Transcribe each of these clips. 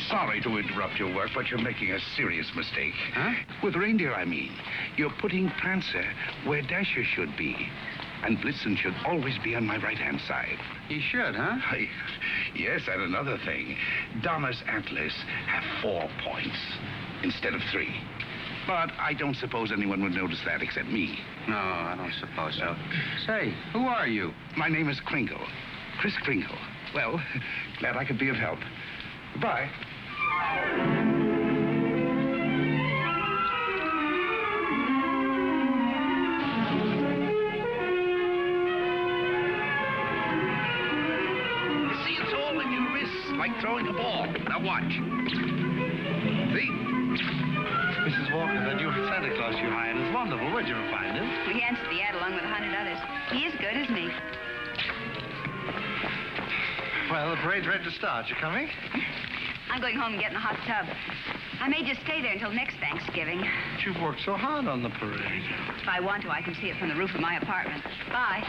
sorry to interrupt your work, but you're making a serious mistake. Huh? With reindeer, I mean. You're putting Prancer where Dasher should be. And Blitzen should always be on my right-hand side. He should, huh? Yes, and another thing. Donna's antlers have 4 points instead of 3. But I don't suppose anyone would notice that except me. No, I don't suppose so. Say, who are you? My name is Kringle. Kris Kringle. Well, glad I could be of help. Goodbye. You see, it's all in your wrists, like throwing a ball. Now watch. See? Mrs. Walker, that new Santa Claus you hired is wonderful. Where'd you find him? We answered the ad along with 100 others. He is good, isn't he? Well, the parade's ready to start. You coming? I'm going home and getting a hot tub. I may just stay there until next Thanksgiving. But you've worked so hard on the parade. If I want to, I can see it from the roof of my apartment. Bye.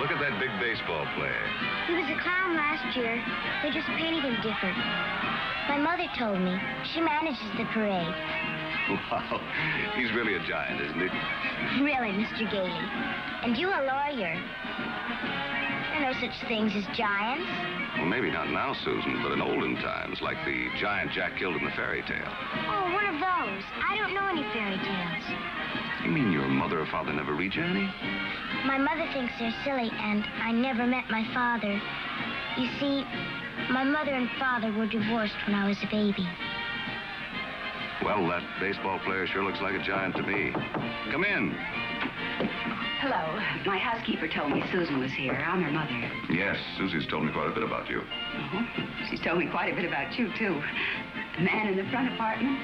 Look at that big baseball player. He was a clown last year. They just painted him different. My mother told me. She manages the parade. Wow. He's really a giant, isn't he? Really, Mr. Gailey. And you a lawyer. There are no such things as giants. Well, maybe not now, Susan, but in olden times, like the giant Jack killed in the fairy tale. Oh, one of those. I don't know any fairy tales. You mean your mother or father never read you any? My mother thinks they're silly, and I never met my father. You see, my mother and father were divorced when I was a baby. Well, that baseball player sure looks like a giant to me. Come in. Hello. My housekeeper told me Susan was here. I'm her mother. Yes, Susie's told me quite a bit about you. She's told me quite a bit about you, too. The man in the front apartment.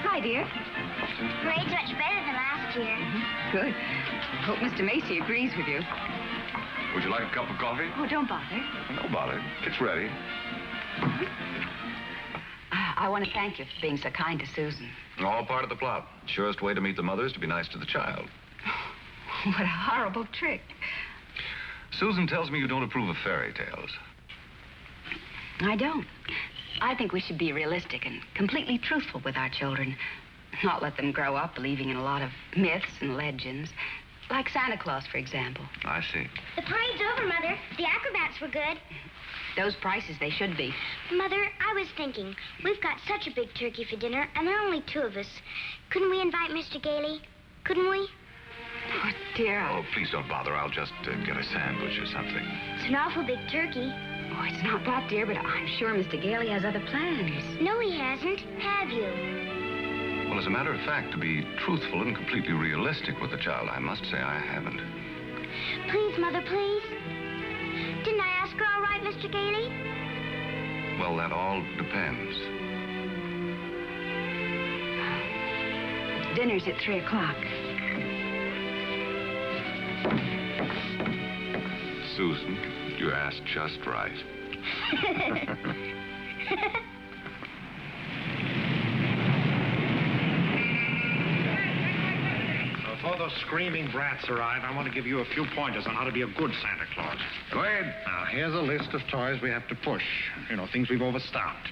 Hi, dear. Parade's much better than last year. Good. Hope Mr. Macy agrees with you. Would you like a cup of coffee? Oh, don't bother. No bother. It's ready. I want to thank you for being so kind to Susan. All part of the plot. Surest way to meet the mother is to be nice to the child. What a horrible trick. Susan tells me you don't approve of fairy tales. I don't. I think we should be realistic and completely truthful with our children. Not let them grow up believing in a lot of myths and legends. Like Santa Claus, for example. I see. The parade's over, Mother. The acrobats were good. Those prices, they should be. Mother, I was thinking, we've got such a big turkey for dinner, and there are only 2 of us. Couldn't we invite Mr. Gailey? Couldn't we? Oh, dear. Oh, please don't bother. I'll just get a sandwich or something. It's an awful big turkey. Oh, it's not that, dear, but I'm sure Mr. Gailey has other plans. No, he hasn't. Have you? Well, as a matter of fact, to be truthful and completely realistic with the child, I must say I haven't. Please, Mother, please. Didn't I ask her all right, Mr. Gailey? Well, that all depends. Dinner's at 3 o'clock. Susan, you asked just right. Before those screaming brats arrive, I want to give you a few pointers on how to be a good Santa Claus. Go ahead. Now, here's a list of toys we have to push. You know, things we've overstocked.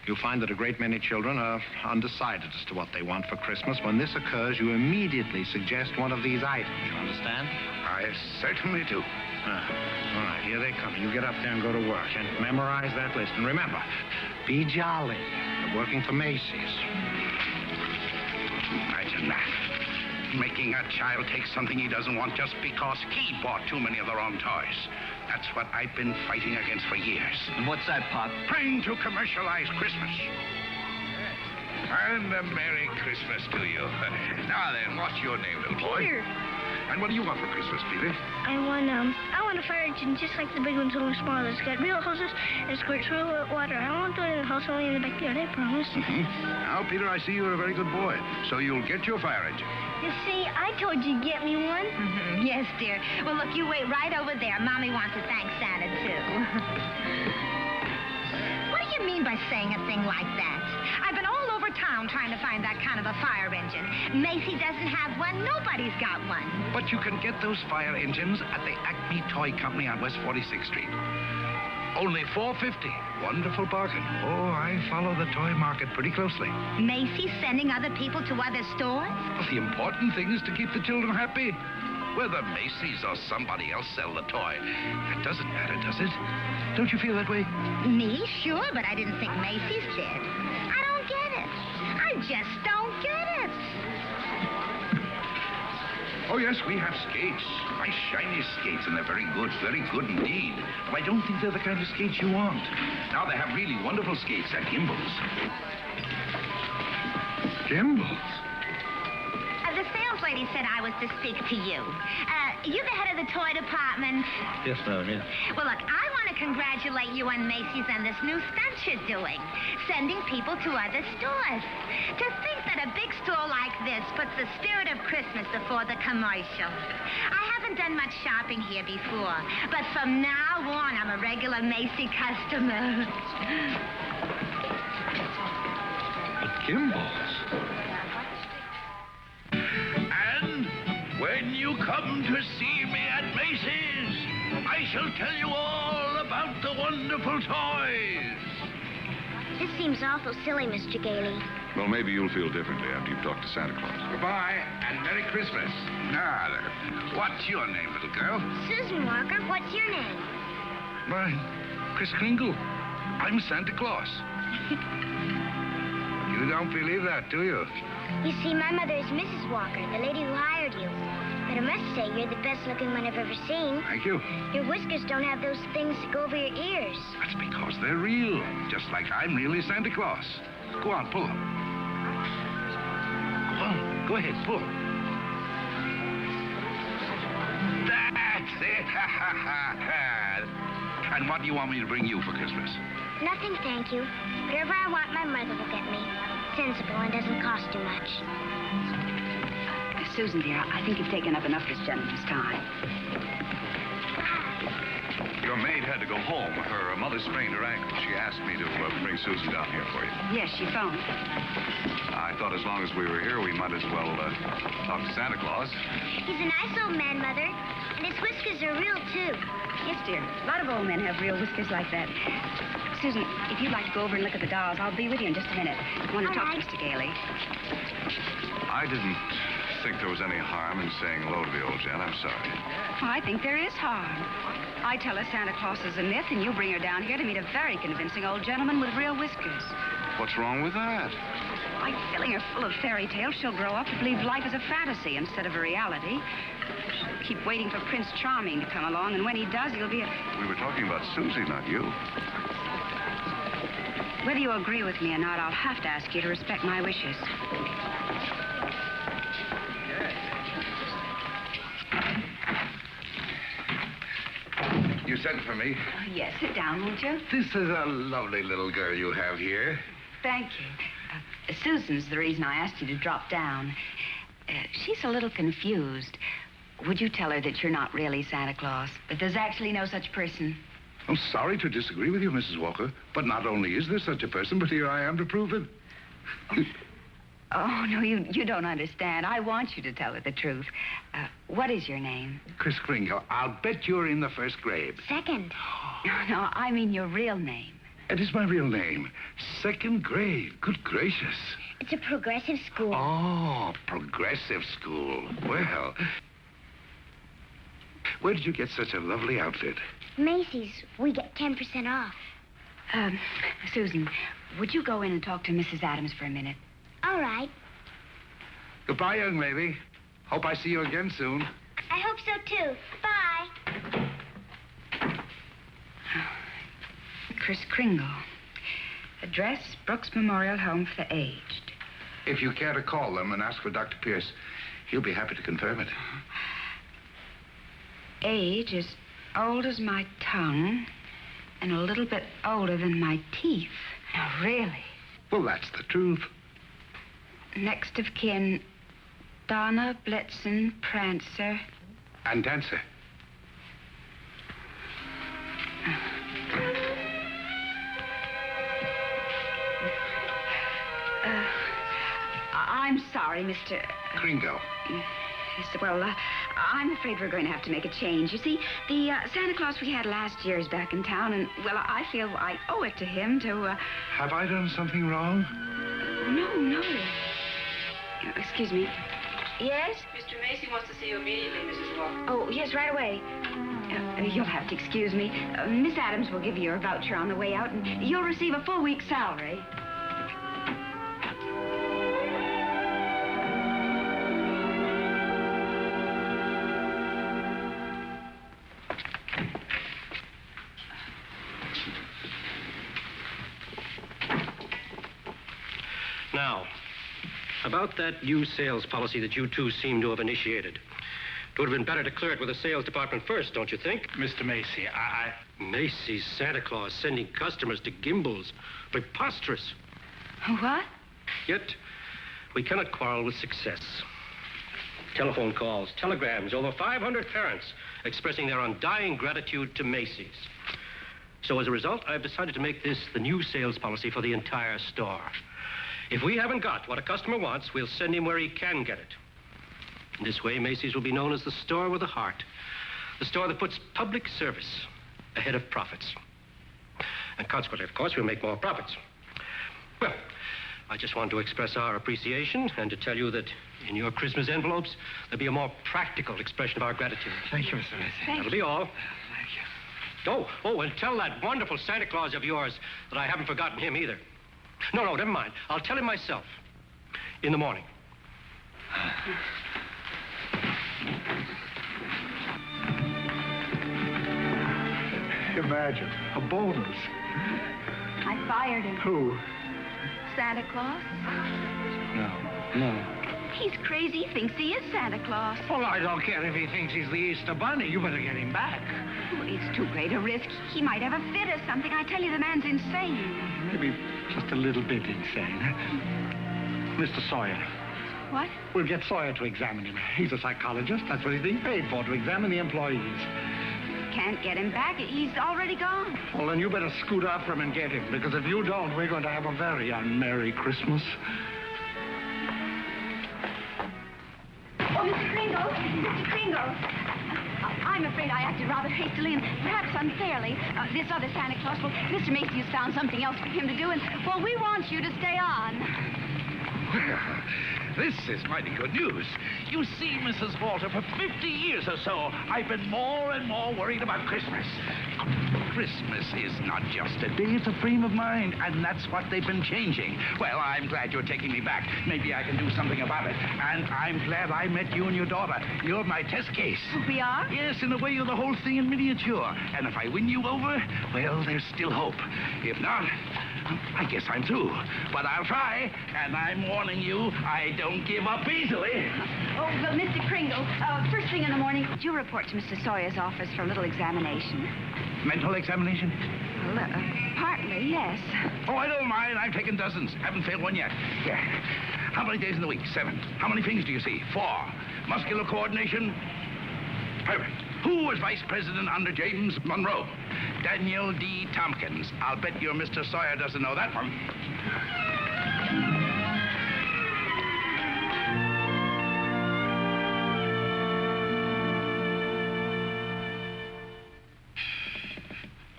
You'll find that a great many children are undecided as to what they want for Christmas. When this occurs, you immediately suggest one of these items. You understand? I certainly do. All right, here they come. You get up there and go to work and memorize that list. And remember, be jolly. You're working for Macy's. Imagine that. Making a child take something he doesn't want just because he bought too many of the wrong toys. That's what I've been fighting against for years. And what's that, Pop? Trying to commercialize Christmas. And a Merry Christmas to you. Now then, what's your name, little boy? Peter. And what do you want for Christmas, Peter? I want a fire engine just like the big ones, only smaller. It's got real hoses and squirts real water. I won't do it in the house, only in the backyard, I promise. Now, Peter, I see you're a very good boy. So you'll get your fire engine. You see, I told you to get me one. Yes, dear. Well, look, you wait right over there. Mommy wants to thank Santa, too. What do you mean by saying a thing like that? I've been all over town trying to find that kind of of a fire engine. Macy doesn't have one. Nobody's got one. But you can get those fire engines at the Acme Toy Company on West 46th Street. Only $4.50. Wonderful bargain. Oh, I follow the toy market pretty closely. Macy's sending other people to other stores? Well, the important thing is to keep the children happy. Whether Macy's or somebody else sell the toy, that doesn't matter, does it? Don't you feel that way? Me? Sure, but I didn't think Macy's did. I don't get it. I just don't get it. Oh, yes, we have skates. Nice, shiny skates, and they're very good indeed. But I don't think they're the kind of skates you want. Now, they have really wonderful skates at Gimbel's. Gimbel's? The sales lady said I was to speak to you. You're the head of the toy department. Yes, ma'am, yeah. Well, look, I want to congratulate you on Macy's and this new stunt you're doing, sending people to other stores. To think that a big store like this puts the spirit of Christmas before the commercial. I haven't done much shopping here before, but from now on, I'm a regular Macy customer. Gimbel's? And when you come to see me at Macy's, I shall tell you all about the wonderful toys. This seems awful silly, Mr. Gailey. Well, maybe you'll feel differently after you've talked to Santa Claus. Goodbye, and Merry Christmas. Now, what's your name, little girl? Susan Walker, what's your name? Mine, Kris Kringle. I'm Santa Claus. You don't believe that, do you? You see, my mother is Mrs. Walker, the lady who hired you. But I must say, you're the best-looking one I've ever seen. Thank you. Your whiskers don't have those things that go over your ears. That's because they're real, just like I'm really Santa Claus. Go on, pull them. Go on, go ahead, pull. That's it. And what do you want me to bring you for Christmas? Nothing, thank you. Whatever I want, my mother will get me. Sensible and doesn't cost too much. Susan, dear, I think you've taken up enough this gentleman's time. Your maid had to go home. Her mother sprained her ankle. She asked me to bring Susan down here for you. Yes, she phoned. I thought as long as we were here, we might as well talk to Santa Claus. He's a nice old man, Mother. And his whiskers are real, too. Yes, dear. A lot of old men have real whiskers like that. Susan, if you'd like to go over and look at the dolls, I'll be with you in just a minute. I want to talk to Mr. Gailey. I didn't think there was any harm in saying hello to the old gent. I'm sorry. Well, I think there is harm. I tell her Santa Claus is a myth, and you bring her down here to meet a very convincing old gentleman with real whiskers. What's wrong with that? By filling her full of fairy tales, she'll grow up to believe life is a fantasy instead of a reality. She'll keep waiting for Prince Charming to come along, and when he does, he'll be a... We were talking about Susie, not you. Whether you agree with me or not, I'll have to ask you to respect my wishes. You sent for me. Yes, sit down, won't you? This is a lovely little girl you have here. Thank you. Susan's the reason I asked you to drop down. She's a little confused. Would you tell her that you're not really Santa Claus, that there's actually no such person? I'm sorry to disagree with you, Mrs. Walker, but not only is there such a person, but here I am to prove it. Oh, no, you don't understand. I want you to tell her the truth. What is your name? Kris Kringle, I'll bet you're in the first grade. Second. No, I mean your real name. It is my real name. Second grade. Good gracious. It's a progressive school. Oh, progressive school. Well, where did you get such a lovely outfit? Macy's. We get 10% off. Susan, would you go in and talk to Mrs. Adams for a minute? All right. Goodbye, young lady. Hope I see you again soon. I hope so, too. Bye. Kris Kringle. Address, Brooks Memorial Home for the Aged. If you care to call them and ask for Dr. Pierce, he'll be happy to confirm it. Age is old as my tongue and a little bit older than my teeth. No, really. Well, that's the truth. Next of kin, Donna Blitzen Prancer. And Dancer. I'm sorry, Mr. Kringle. Yes, well, I'm afraid we're going to have to make a change. You see, the Santa Claus we had last year is back in town, and, well, I feel I owe it to him to, Have I done something wrong? No. Excuse me. Yes? Mr. Macy wants to see you immediately, Mrs. Walker. Oh, yes, right away. You'll have to excuse me. Miss Adams will give you your voucher on the way out, and you'll receive a full week's salary. Now, about that new sales policy that you two seem to have initiated. It would have been better to clear it with the sales department first, don't you think? Mr. Macy, Macy's Santa Claus sending customers to Gimbel's. Preposterous. What? Yet, we cannot quarrel with success. Telephone calls, telegrams, over 500 parents expressing their undying gratitude to Macy's. So as a result, I've decided to make this the new sales policy for the entire store. If we haven't got what a customer wants, we'll send him where he can get it. In this way, Macy's will be known as the store with a heart. The store that puts public service ahead of profits. And consequently, of course, we'll make more profits. Well, I just want to express our appreciation and to tell you that in your Christmas envelopes, there'll be a more practical expression of our gratitude. Thank you, Mr. Macy. That'll be all. Thank you. Oh, and tell that wonderful Santa Claus of yours that I haven't forgotten him either. No, never mind. I'll tell him myself. In the morning. Imagine, a bonus. I fired him. Who? Santa Claus? No. He's crazy. He thinks he is Santa Claus. Well, I don't care if he thinks he's the Easter Bunny. You better get him back. Oh, it's too great a risk. He might have a fit or something. I tell you, the man's insane. Maybe just a little bit insane. Mr. Sawyer. What? We'll get Sawyer to examine him. He's a psychologist. That's what he's being paid for, to examine the employees. Can't get him back. He's already gone. Well, then you better scoot after him and get him, because if you don't, we're going to have a very unmerry Christmas. Oh, Mr. Kringle. I'm afraid I acted rather hastily and perhaps unfairly. This other Santa Claus, well, Mr. Macy has found something else for him to do, and, well, we want you to stay on. Well, this is mighty good news. You see, Mrs. Walter, for 50 years or so, I've been more and more worried about Christmas. Christmas is not just a day, it's a frame of mind, and that's what they've been changing. Well, I'm glad you're taking me back. Maybe I can do something about it. And I'm glad I met you and your daughter. You're my test case. We are? Yes, in a way, you're the whole thing in miniature. And if I win you over, well, there's still hope. If not, I guess I'm through. But I'll try, and I'm warning you, I don't give up easily. Oh, but Mr. Kringle, first thing in the morning, could you report to Mr. Sawyer's office for a little examination? Mental examination? Well, partly, yes. Oh, I don't mind. I've taken dozens. Haven't failed one yet. Yeah. How many days in the week? 7. How many things do you see? 4. Muscular coordination? Perfect. Who was vice president under James Monroe? Daniel D. Tompkins. I'll bet your Mr. Sawyer doesn't know that one.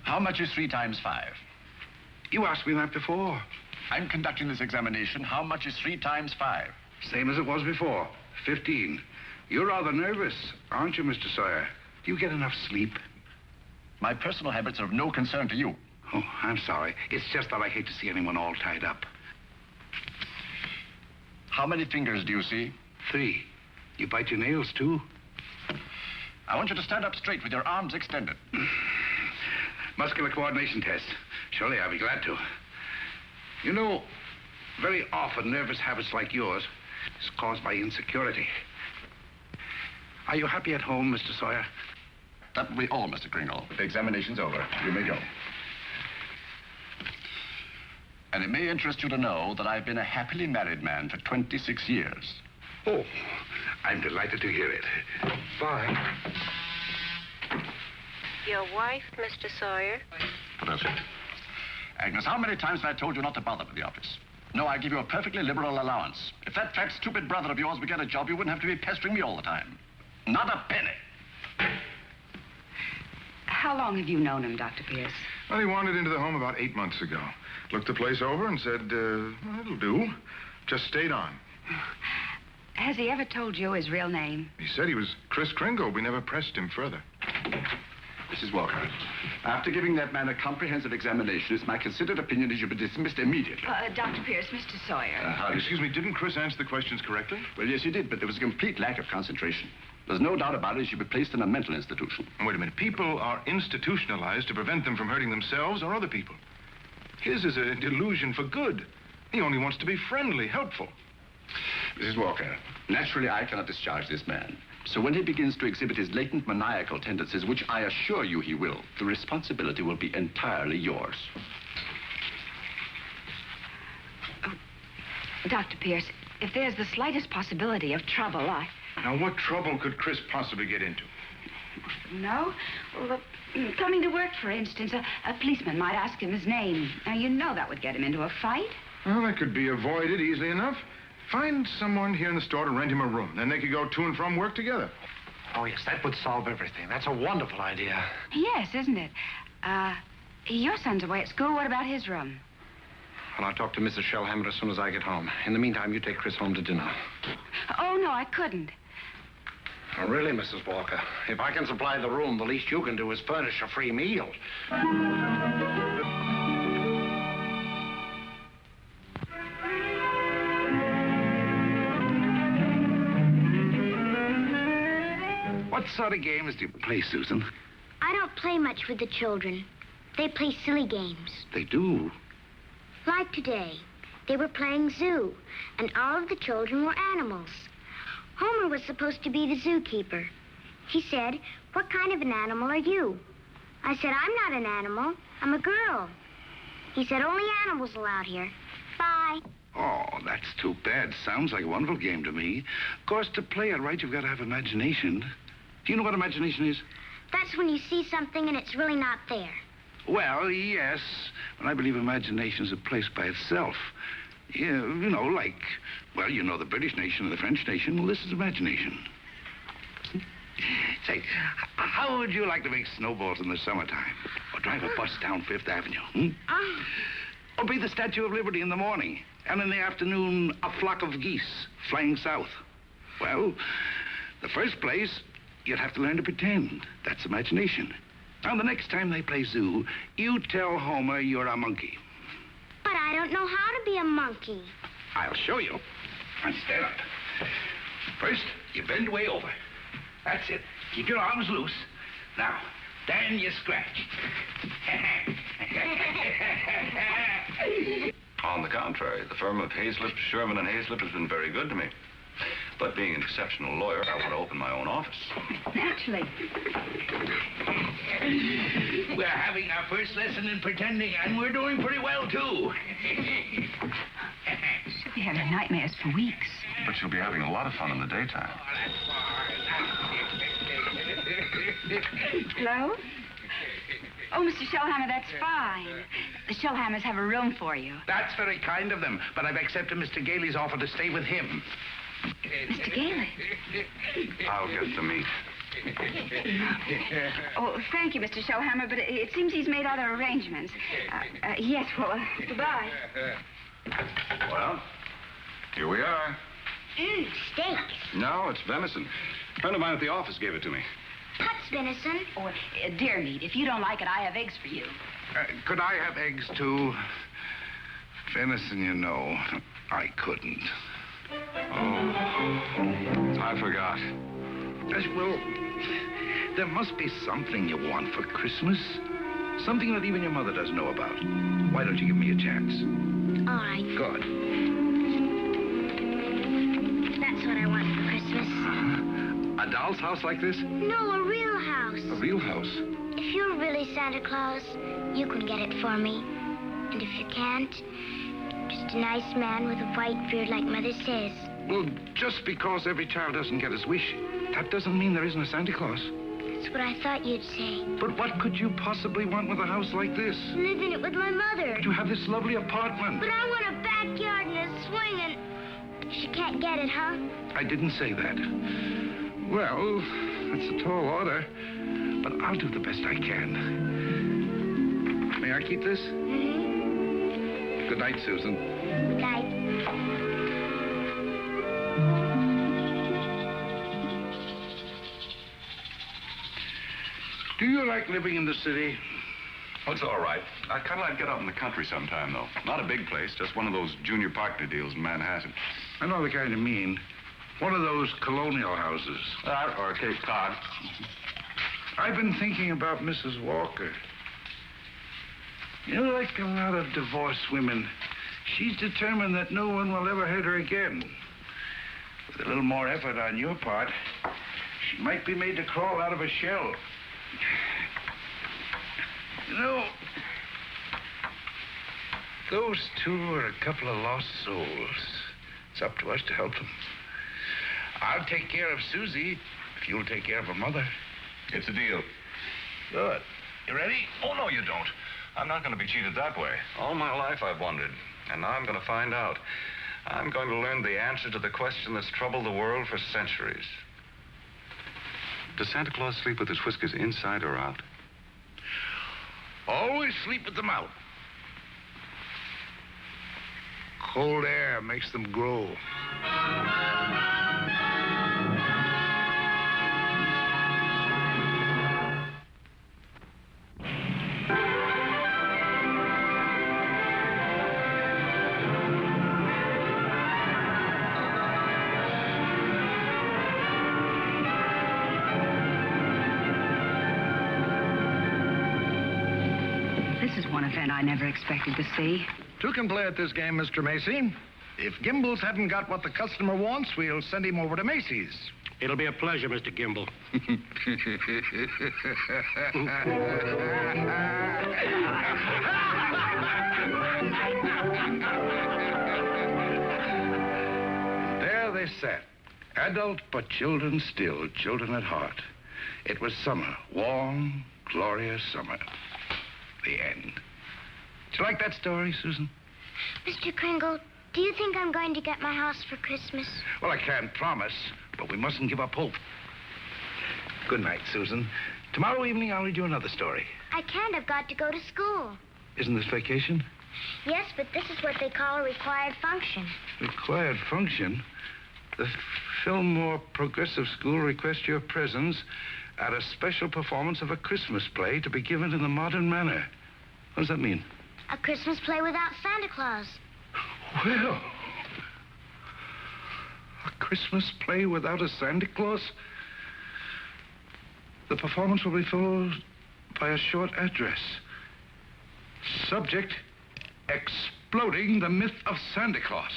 How much is 3 times 5? You asked me that before. I'm conducting this examination. How much is 3 times 5? Same as it was before. 15. You're rather nervous, aren't you, Mr. Sawyer? Do you get enough sleep? My personal habits are of no concern to you. Oh, I'm sorry. It's just that I hate to see anyone all tied up. How many fingers do you see? 3. You bite your nails, too? I want you to stand up straight with your arms extended. Muscular coordination test. Surely I'll be glad to. You know, very often nervous habits like yours is caused by insecurity. Are you happy at home, Mr. Sawyer? That will be all, Mr. Kringle. The examination's over. You may go. And it may interest you to know that I've been a happily married man for 26 years. Oh, I'm delighted to hear it. Bye. Your wife, Mr. Sawyer? What else? Agnes, how many times have I told you not to bother with the office? No, I give you a perfectly liberal allowance. If that fat, stupid brother of yours would get a job, you wouldn't have to be pestering me all the time. Not a penny. How long have you known him, Dr. Pierce? Well, he wandered into the home about 8 months ago. Looked the place over and said, well, it'll do. Just stayed on. Has he ever told you his real name? He said he was Kris Kringle. We never pressed him further. Mrs. Walker, after giving that man a comprehensive examination, it's my considered opinion he should be dismissed immediately. Dr. Pierce, Mr. Sawyer. Excuse me, didn't Kris answer the questions correctly? Well, yes, he did, but there was a complete lack of concentration. There's no doubt about it, he should be placed in a mental institution. Wait a minute. People are institutionalized to prevent them from hurting themselves or other people. His is a delusion for good. He only wants to be friendly, helpful. Mrs. Walker, naturally I cannot discharge this man. So when he begins to exhibit his latent maniacal tendencies, which I assure you he will, the responsibility will be entirely yours. Oh, Dr. Pierce, if there's the slightest possibility of trouble, Now, what trouble could Kris possibly get into? No? Well, coming to work, for instance, a policeman might ask him his name. Now, you know that would get him into a fight. Well, that could be avoided easily enough. Find someone here in the store to rent him a room. Then they could go to and from work together. Oh, yes, that would solve everything. That's a wonderful idea. Yes, isn't it? Your son's away at school. What about his room? Well, I'll talk to Mrs. Shellhammer as soon as I get home. In the meantime, you take Kris home to dinner. Oh, no, I couldn't. Oh, really, Mrs. Walker? If I can supply the room, the least you can do is furnish a free meal. What sort of games do you play, Susan? I don't play much with the children. They play silly games. They do. Like today, they were playing zoo, and all of the children were animals. Homer was supposed to be the zookeeper. He said, "What kind of an animal are you?" I said, "I'm not an animal. I'm a girl." He said, "Only animals allowed here. Bye." Oh, that's too bad. Sounds like a wonderful game to me. Of course, to play it right, you've got to have imagination. Do you know what imagination is? That's when you see something and it's really not there. Well, yes. But I believe imagination is a place by itself. Yeah, you know, like, well, you know the British nation and the French nation. Well, this is imagination. Say, how would you like to make snowballs in the summertime? Or drive a bus down Fifth Avenue, Or be the Statue of Liberty in the morning, and in the afternoon, a flock of geese flying south? Well, the first place, you'd have to learn to pretend. That's imagination. Now, the next time they play zoo, you tell Homer you're a monkey. But I don't know how to be a monkey. I'll show you. Now, stand up. First, you bend way over. That's it. Keep your arms loose. Now, then you scratch. On the contrary, the firm of Hayslip, Sherman, and Hayslip has been very good to me. But being an exceptional lawyer, I want to open my own office. Naturally. We're having our first lesson in pretending, and we're doing pretty well, too. She'll be having nightmares for weeks. But you'll be having a lot of fun in the daytime. Hello? Oh, Mr. Shellhammer, that's fine. The Shellhammers have a room for you. That's very kind of them, but I've accepted Mr. Gailey's offer to stay with him. Mr. Gailey? I'll get the meat. Oh, thank you, Mr. Shellhammer, but it seems he's made other arrangements. Yes, well, goodbye. Well, here we are. Steak. No, it's venison. A friend of mine at the office gave it to me. What's venison? Oh, deer meat. If you don't like it, I have eggs for you. Could I have eggs, too? Venison, you know, I couldn't. Oh, I forgot. Well, there must be something you want for Christmas. Something that even your mother doesn't know about. Why don't you give me a chance? All right. Good. That's what I want for Christmas. A doll's house like this? No, a real house. A real house? If you're really Santa Claus, you can get it for me. And if you can't, just a nice man with a white beard like Mother says. Well, just because every child doesn't get his wish, that doesn't mean there isn't a Santa Claus. That's what I thought you'd say. But what could you possibly want with a house like this? Live in it with my mother. You have this lovely apartment. But I want a bad backyard in a swing and she can't get it, huh? I didn't say that. Well, it's a tall order, but I'll do the best I can. May I keep this? Mm-hmm. Good night, Susan. Good night. Do you like living in the city? Oh, it's all right. I'd kind of like to get out in the country sometime, though. Not a big place, just one of those junior partner deals in Manhattan. I know the kind you mean. One of those colonial houses. Or Cape Cod. I've been thinking about Mrs. Walker. You know, like a lot of divorced women, she's determined that no one will ever hurt her again. With a little more effort on your part, she might be made to crawl out of a shell. You know, those two are a couple of lost souls. It's up to us to help them. I'll take care of Susie if you'll take care of her mother. It's a deal. Good. You ready? Oh, no, you don't. I'm not going to be cheated that way. All my life I've wondered, and now I'm going to find out. I'm going to learn the answer to the question that's troubled the world for centuries. Does Santa Claus sleep with his whiskers inside or out? Always sleep with them out. Cold air makes them grow. This is one event I never expected to see. Two can play at this game, Mr. Macy. If Gimbels hadn't got what the customer wants, we'll send him over to Macy's. It'll be a pleasure, Mr. Gimble. There they sat. Adult, but children still, children at heart. It was summer, warm, glorious summer. The end. Did you like that story, Susan? Mr. Kringle, do you think I'm going to get my house for Christmas? Well, I can't promise, but we mustn't give up hope. Good night, Susan. Tomorrow evening, I'll read you another story. I can't. I've got to go to school. Isn't this vacation? Yes, but this is what they call a required function. Required function? The Fillmore Progressive School requests your presence at a special performance of a Christmas play to be given in the modern manner. What does that mean? A Christmas play without Santa Claus. Well, a Christmas play without a Santa Claus? The performance will be followed by a short address. Subject, exploding the myth of Santa Claus.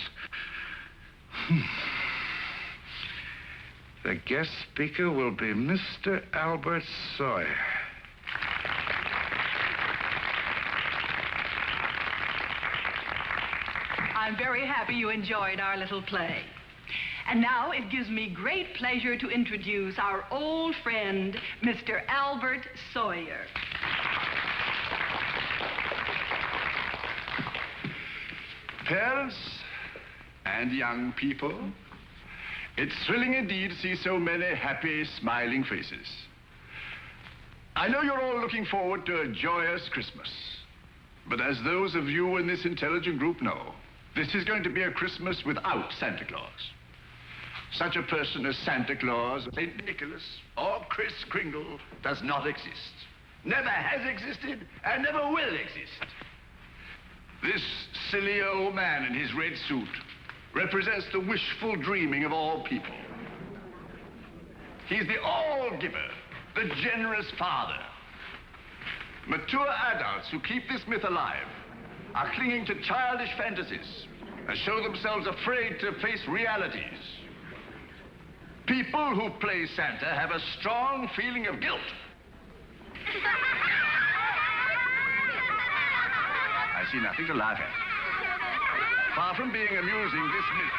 The guest speaker will be Mr. Albert Sawyer. I'm very happy you enjoyed our little play. And now it gives me great pleasure to introduce our old friend, Mr. Albert Sawyer. Parents and young people, it's thrilling indeed to see so many happy, smiling faces. I know you're all looking forward to a joyous Christmas. But as those of you in this intelligent group know, this is going to be a Christmas without Santa Claus. Such a person as Santa Claus, St. Nicholas, or Kris Kringle does not exist. Never has existed and never will exist. This silly old man in his red suit represents the wishful dreaming of all people. He's the all-giver, the generous father. Mature adults who keep this myth alive are clinging to childish fantasies and show themselves afraid to face realities. People who play Santa have a strong feeling of guilt. I see nothing to laugh at. Far from being amusing, this myth...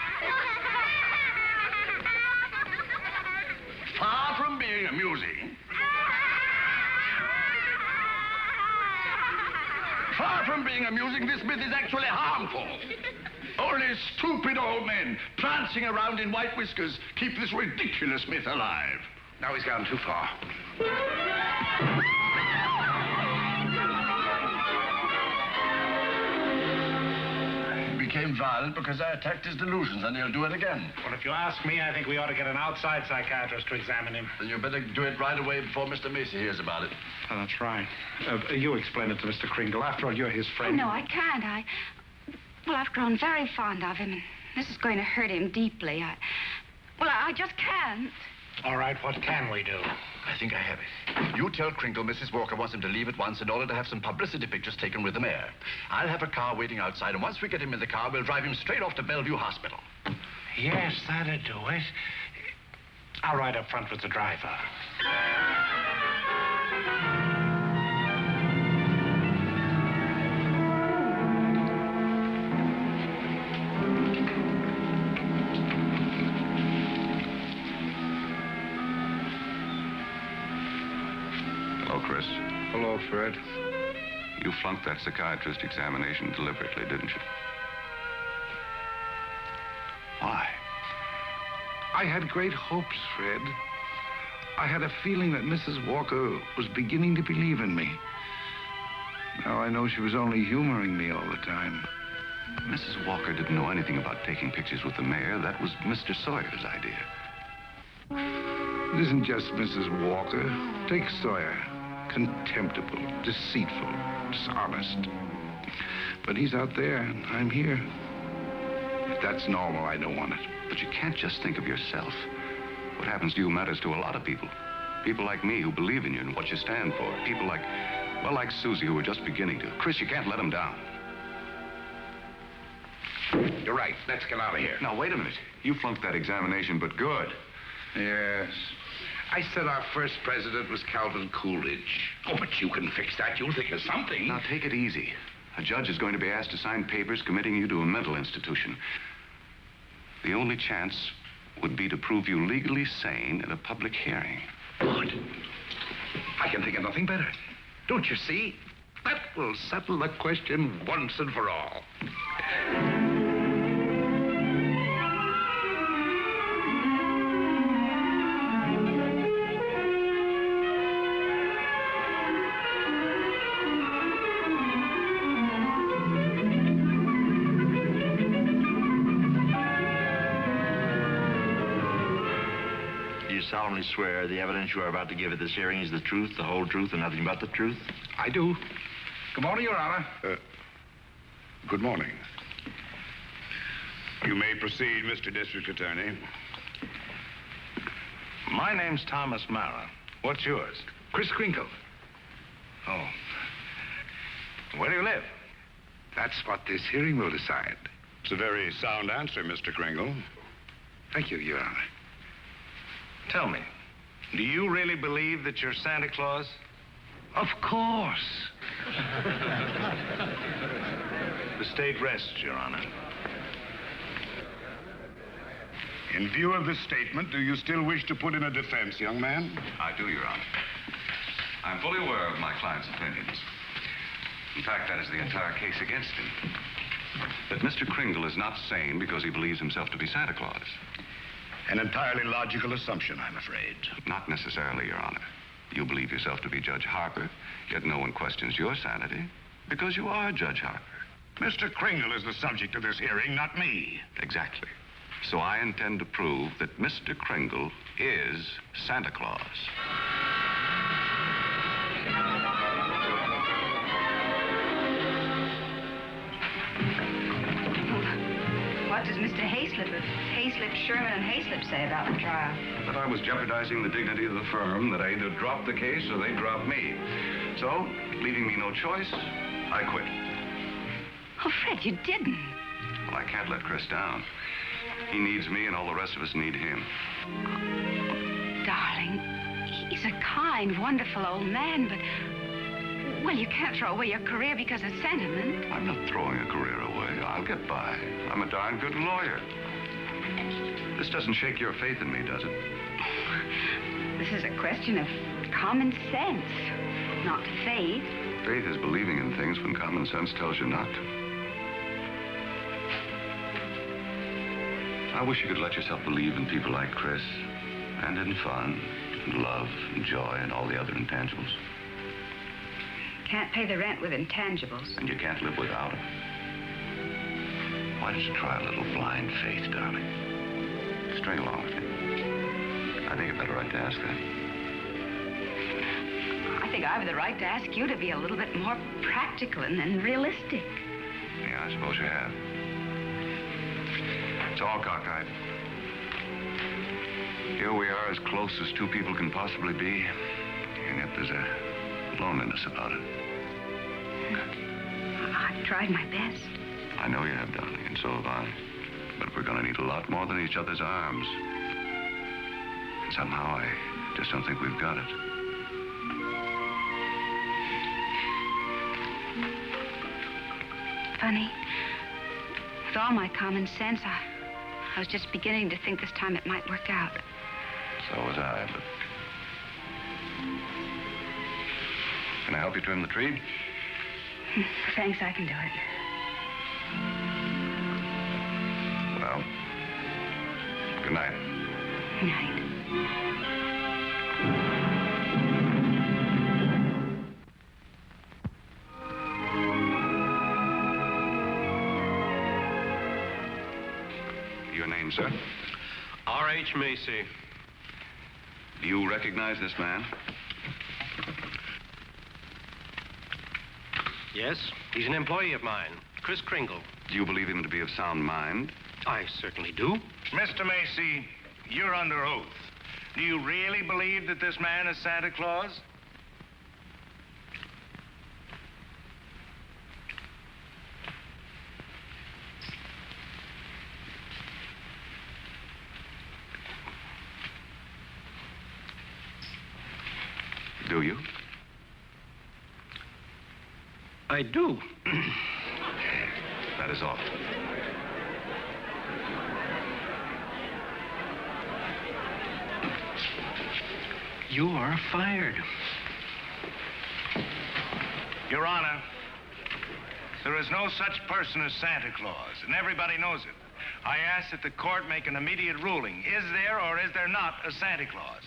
Far from being amusing... Far from being amusing, this myth is actually harmful. Only stupid old men prancing around in white whiskers keep this ridiculous myth alive. Now he's gone too far. He became violent because I attacked his delusions, and he'll do it again. Well, if you ask me, I think we ought to get an outside psychiatrist to examine him. Then you better do it right away before Mr. Macy hears about it. Oh, that's right. You explain it to Mr. Kringle. After all, you're his Oh, friend. no, I can't. Well, I've grown very fond of him, and this is going to hurt him deeply. I just can't. All right, what can we do? I think I have it. You tell Kringle Mrs. Walker wants him to leave at once in order to have some publicity pictures taken with the mayor. I'll have a car waiting outside, and once we get him in the car, we'll drive him straight off to Bellevue Hospital. Yes, that'd do it. I'll ride up front with the driver. Hello, Chris. Hello, Fred. You flunked that psychiatrist examination deliberately, didn't you? Why? I had great hopes, Fred. I had a feeling that Mrs. Walker was beginning to believe in me. Now I know she was only humoring me all the time. Mrs. Walker didn't know anything about taking pictures with the mayor. That was Mr. Sawyer's idea. It isn't just Mrs. Walker. Take Sawyer. Contemptible, deceitful, dishonest. But he's out there, and I'm here. If that's normal, I don't want it. But you can't just think of yourself. What happens to you matters to a lot of people. People like me who believe in you and what you stand for. People like Susie who are just beginning to. Chris, you can't let them down. You're right. Let's get out of here. Now, wait a minute. You flunked that examination, but good. Yes. I said our first president was Calvin Coolidge. Oh, but you can fix that. You'll think of something. Now, take it easy. A judge is going to be asked to sign papers committing you to a mental institution. The only chance would be to prove you legally sane at a public hearing. Good. I can think of nothing better. Don't you see? That will settle the question once and for all. Solemnly swear the evidence you are about to give at this hearing is the truth, the whole truth, and nothing but the truth? I do. Good morning, Your Honor. Good morning. You may proceed, Mr. District Attorney. My name's Thomas Mara. What's yours? Chris Kringle. Oh. Where do you live? That's what this hearing will decide. It's a very sound answer, Mr. Kringle. Thank you, Your Honor. Tell me, do you really believe that you're Santa Claus? Of course. The state rests, Your Honor. In view of this statement, do you still wish to put in a defense, young man? I do, Your Honor. I'm fully aware of my client's opinions. In fact, that is the entire case against him. But Mr. Kringle is not sane because he believes himself to be Santa Claus. An entirely logical assumption, I'm afraid. Not necessarily, Your Honor. You believe yourself to be Judge Harper, yet no one questions your sanity because you are Judge Harper. Mr. Kringle is the subject of this hearing, not me. Exactly. So I intend to prove that Mr. Kringle is Santa Claus. What does Mr. Hayslip of Hayslip, Sherman, and Hayslip say about the trial? That I was jeopardizing the dignity of the firm, that I either dropped the case or they dropped me. So, leaving me no choice, I quit. Oh, Fred, you didn't. Well, I can't let Chris down. He needs me, and all the rest of us need him. Darling, he's a kind, wonderful old man, but... Well, you can't throw away your career because of sentiment. I'm not throwing a career away. I'll get by. I'm a darn good lawyer. This doesn't shake your faith in me, does it? This is a question of common sense, not faith. Faith is believing in things when common sense tells you not to. I wish you could let yourself believe in people like Chris, and in fun, and love, and joy, and all the other intangibles. Can't pay the rent with intangibles. And you can't live without them. Why don't you try a little blind faith, darling? String along with me. I think I've got a right to ask that. I think I have the right to ask you to be a little bit more practical and realistic. Yeah, I suppose you have. It's all cockeyed. Here we are, as close as two people can possibly be, and yet there's a loneliness about it. I've tried my best. I know you have, darling, and so have I. But we're going to need a lot more than each other's arms. And somehow I just don't think we've got it. Funny. With all my common sense, I was just beginning to think this time it might work out. So was I, but... Can I help you trim the tree? Thanks, I can do it. Well, good night. Good night. Your name, sir? R.H. Macy. Do you recognize this man? Yes, he's an employee of mine, Chris Kringle. Do you believe him to be of sound mind? I certainly do. Mr. Macy, you're under oath. Do you really believe that this man is Santa Claus? Do you? I do. That is all. You are fired. Your Honor, there is no such person as Santa Claus, and everybody knows it. I ask that the court make an immediate ruling. Is there or is there not a Santa Claus?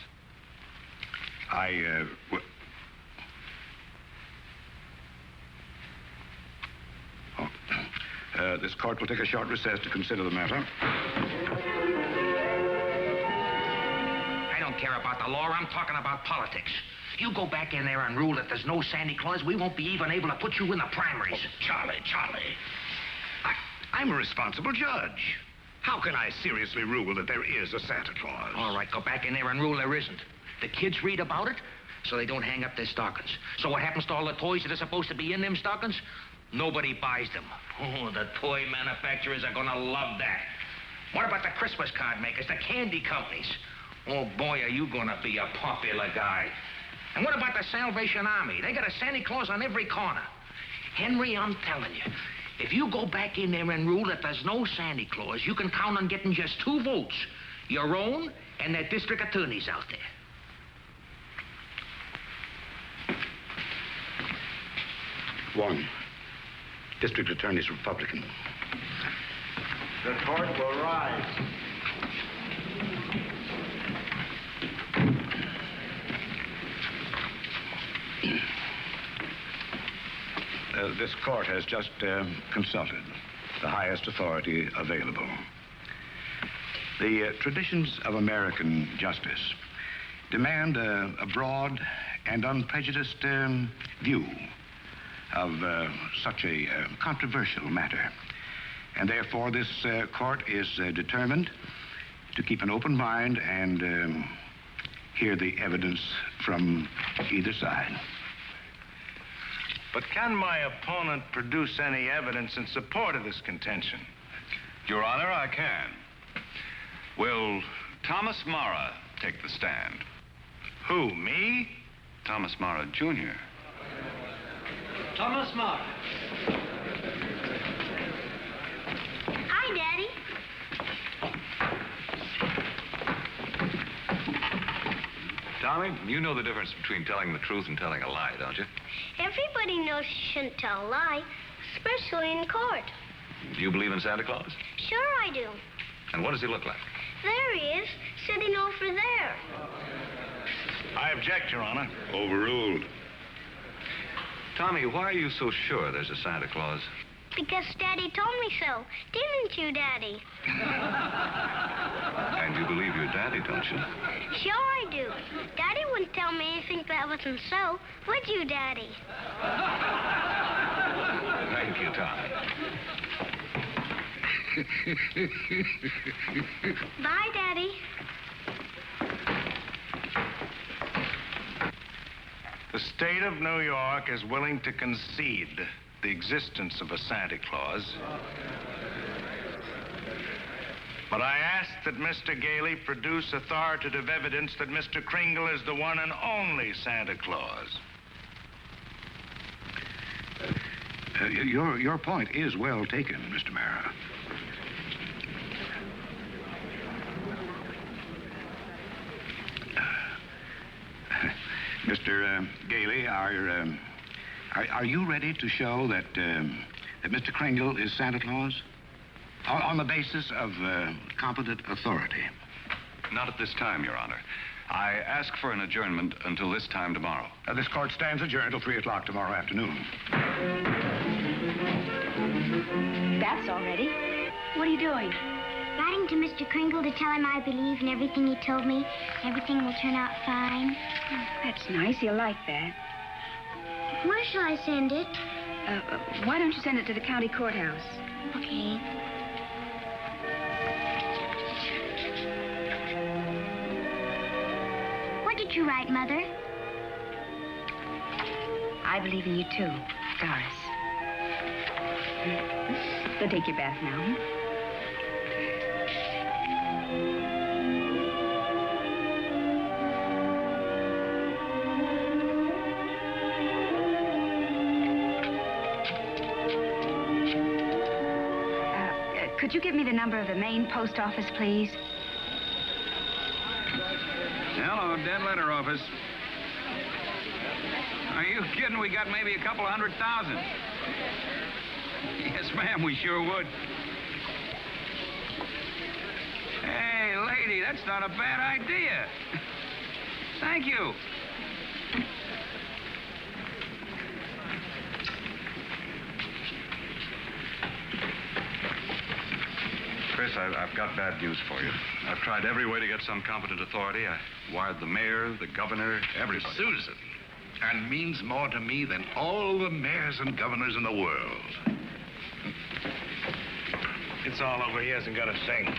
This court will take a short recess to consider the matter. I don't care about the law. I'm talking about politics. You go back in there and rule that there's no Santa Claus, we won't be even able to put you in the primaries. Charlie. I'm a responsible judge. How can I seriously rule that there is a Santa Claus? All right, go back in there and rule there isn't. The kids read about it, so they don't hang up their stockings. So what happens to all the toys that are supposed to be in them stockings? Nobody buys them. Oh, the toy manufacturers are gonna love that. What about the Christmas card makers, the candy companies? Oh, boy, are you gonna be a popular guy. And what about the Salvation Army? They got a Santa Claus on every corner. Henry, I'm telling you, if you go back in there and rule that there's no Santa Claus, you can count on getting just 2 votes. Your own and that district attorney's out there. One. District Attorney's Republican. The court will rise. This court has just consulted the highest authority available. The traditions of American justice demand a broad and unprejudiced view of such a controversial matter. And therefore, this court is determined to keep an open mind and hear the evidence from either side. But can my opponent produce any evidence in support of this contention? Your Honor, I can. Will Thomas Mara take the stand? Who, me? Thomas Mara, Jr. Thomas Mara. Hi, Daddy. Tommy, you know the difference between telling the truth and telling a lie, don't you? Everybody knows you shouldn't tell a lie, especially in court. Do you believe in Santa Claus? Sure I do. And what does he look like? There he is, sitting over there. I object, Your Honor. Overruled. Tommy, why are you so sure there's a Santa Claus? Because Daddy told me so. Didn't you, Daddy? And you believe your daddy, don't you? Sure I do. Daddy wouldn't tell me anything that wasn't so. Would you, Daddy? Thank you, Tommy. Bye, Daddy. The state of New York is willing to concede the existence of a Santa Claus. But I ask that Mr. Gailey produce authoritative evidence that Mr. Kringle is the one and only Santa Claus. Your point is well taken, Mr. Mara. Mr. Gailey, are you ready to show that Mr. Kringle is Santa Claus? On the basis of competent authority? Not at this time, Your Honor. I ask for an adjournment until this time tomorrow. This court stands adjourned till 3 o'clock tomorrow afternoon. That's all ready. What are you doing? Writing to Mr. Kringle to tell him I believe in everything he told me. Everything will turn out fine. Oh, that's nice. He'll like that. Where shall I send it? Why don't you send it to the county courthouse? Okay. What did you write, Mother? I believe in you, too, Doris. Go take your bath now. Could you give me the number of the main post office, please? Hello, dead letter office. Are you kidding? We got maybe a couple of 100,000. Yes, ma'am, we sure would. Hey, lady, that's not a bad idea. Thank you. Chris, I've got bad news for you. I've tried every way to get some competent authority. I wired the mayor, the governor, everybody. Susan. And means more to me than all the mayors and governors in the world. It's all over. He hasn't got a thing.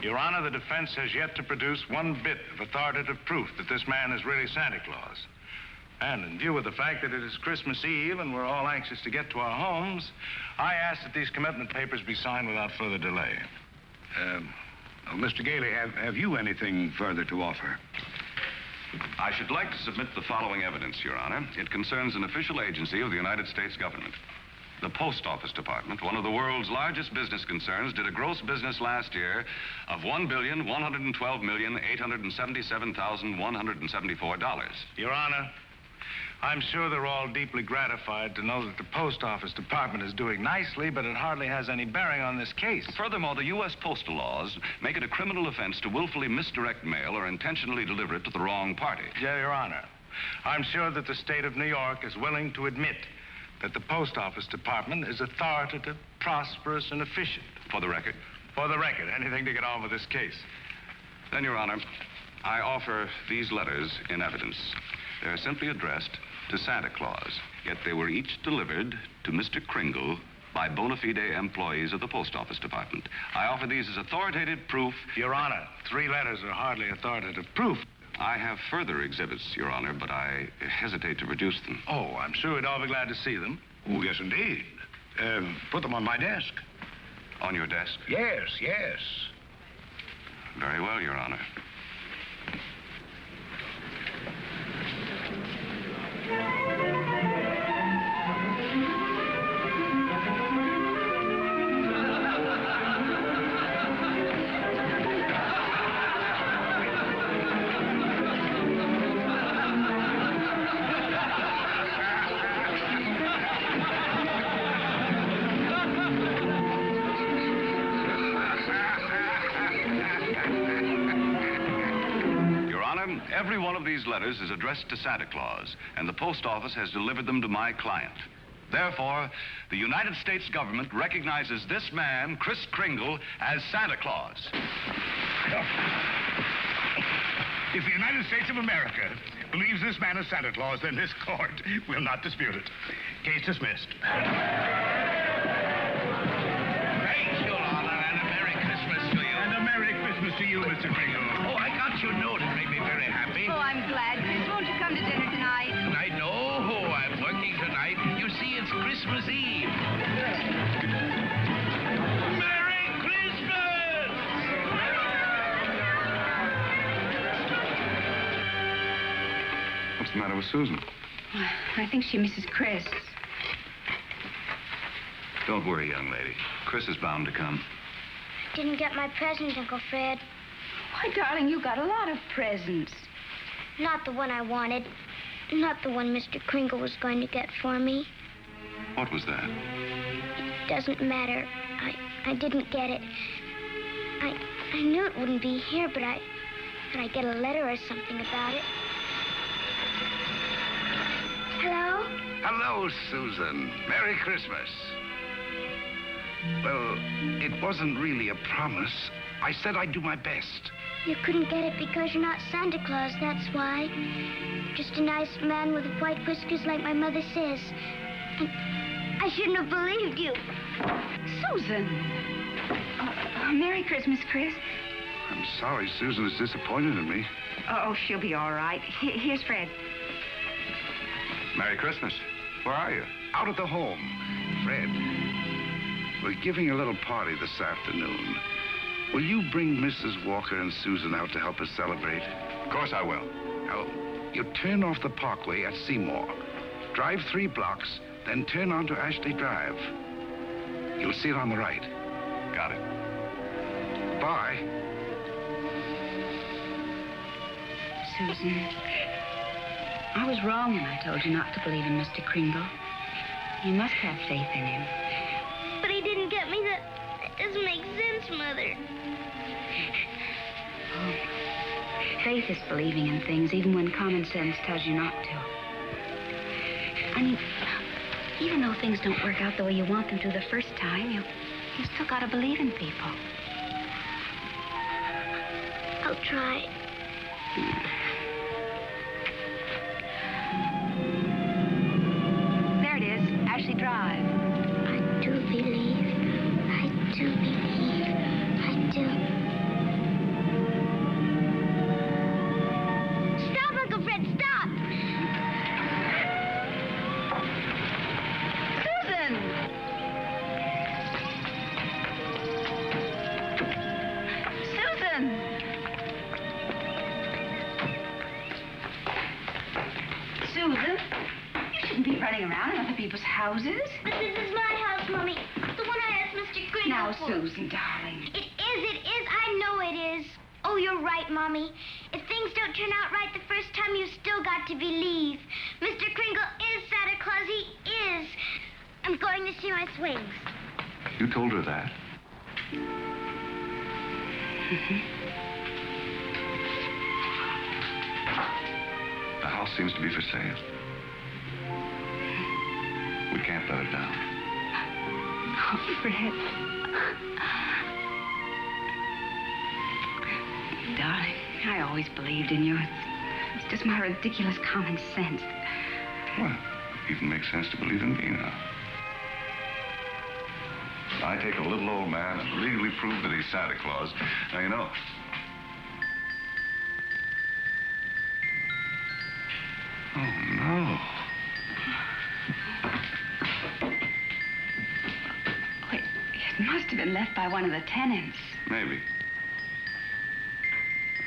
Your Honor, the defense has yet to produce one bit of authoritative proof that this man is really Santa Claus. And in view of the fact that it is Christmas Eve and we're all anxious to get to our homes, I ask that these commitment papers be signed without further delay. Mr. Gailey, have you anything further to offer? I should like to submit the following evidence, Your Honor. It concerns an official agency of the United States government. The Post Office Department, one of the world's largest business concerns, did a gross business last year of $1,112,877,174. Your Honor, I'm sure they're all deeply gratified to know that the Post Office Department is doing nicely, but it hardly has any bearing on this case. Furthermore, the U.S. postal laws make it a criminal offense to willfully misdirect mail or intentionally deliver it to the wrong party. Yeah, Your Honor. I'm sure that the state of New York is willing to admit that the Post Office Department is authoritative, prosperous, and efficient. For the record? For the record. Anything to get on with this case. Then, Your Honor, I offer these letters in evidence. They're simply addressed to Santa Claus, yet they were each delivered to Mr. Kringle by bona fide employees of the Post Office Department. I offer these as authoritative proof. Your Honor, 3 letters are hardly authoritative proof. I have further exhibits, Your Honor, but I hesitate to produce them. Oh, I'm sure we'd all be glad to see them. Oh, yes, indeed. Put them on my desk. On your desk? Yes, yes. Very well, Your Honor. Every one of these letters is addressed to Santa Claus, and the post office has delivered them to my client. Therefore, the United States government recognizes this man, Kris Kringle, as Santa Claus. If the United States of America believes this man is Santa Claus, then this court will not dispute it. Case dismissed. Thank you, Lana, and a Merry Christmas to you. And a Merry Christmas to you, Mr. Kringle. Oh, I got your note. It made me very happy. Oh, I'm glad, Chris. Won't you come to dinner tonight? I know. I'm working tonight. You see, it's Christmas Eve. Merry Christmas! What's the matter with Susan? I think she misses Chris. Don't worry, young lady. Chris is bound to come. Didn't get my present, Uncle Fred. Why, darling, you got a lot of presents. Not the one I wanted. Not the one Mr. Kringle was going to get for me. What was that? It doesn't matter. I didn't get it. I knew it wouldn't be here, but I get a letter or something about it. Hello? Hello, Susan. Merry Christmas. Well, it wasn't really a promise. I said I'd do my best. You couldn't get it because you're not Santa Claus, that's why. Just a nice man with white whiskers like my mother says. And I shouldn't have believed you. Susan. Merry Christmas, Chris. I'm sorry Susan is disappointed in me. Oh, she'll be all right. Here's Fred. Merry Christmas. Where are you? Out at the home. Fred, we're giving a little party this afternoon. Will you bring Mrs. Walker and Susan out to help us celebrate? Of course I will. Now, you turn off the Parkway at Seymour. Drive 3 blocks, then turn onto Ashley Drive. You'll see it on the right. Got it. Bye. Susan, I was wrong when I told you not to believe in Mr. Kringle. You must have faith in him. But he didn't get me that. That doesn't make sense, Mother. Oh, faith is believing in things even when common sense tells you not to. I mean, even though things don't work out the way you want them to the first time, you still gotta believe in people. I'll try. There it is, Ashley Drive. I do believe. I do believe. I do. Stop, Uncle Fred, stop! Susan! Susan! Susan? You shouldn't be running around in other people's houses. But this is my house, Mommy. The one I asked Mr. Kringle Now, for. Susan, darling. It is. I know it is. Oh, you're right, Mommy. If things don't turn out right the first time, you've still got to believe. Mr. Kringle is Santa Claus. He is. I'm going to see my swings. You told her that? The house seems to be for sale. We can't let it down. Oh, Fred. Darling, I always believed in you. It's just my ridiculous common sense. Well, it even makes sense to believe in me now. I take a little old man and legally prove that he's Santa Claus. Now, you know. Oh, no. Wait, it must have been left by one of the tenants. Maybe.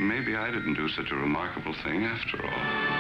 Maybe I didn't do such a remarkable thing after all.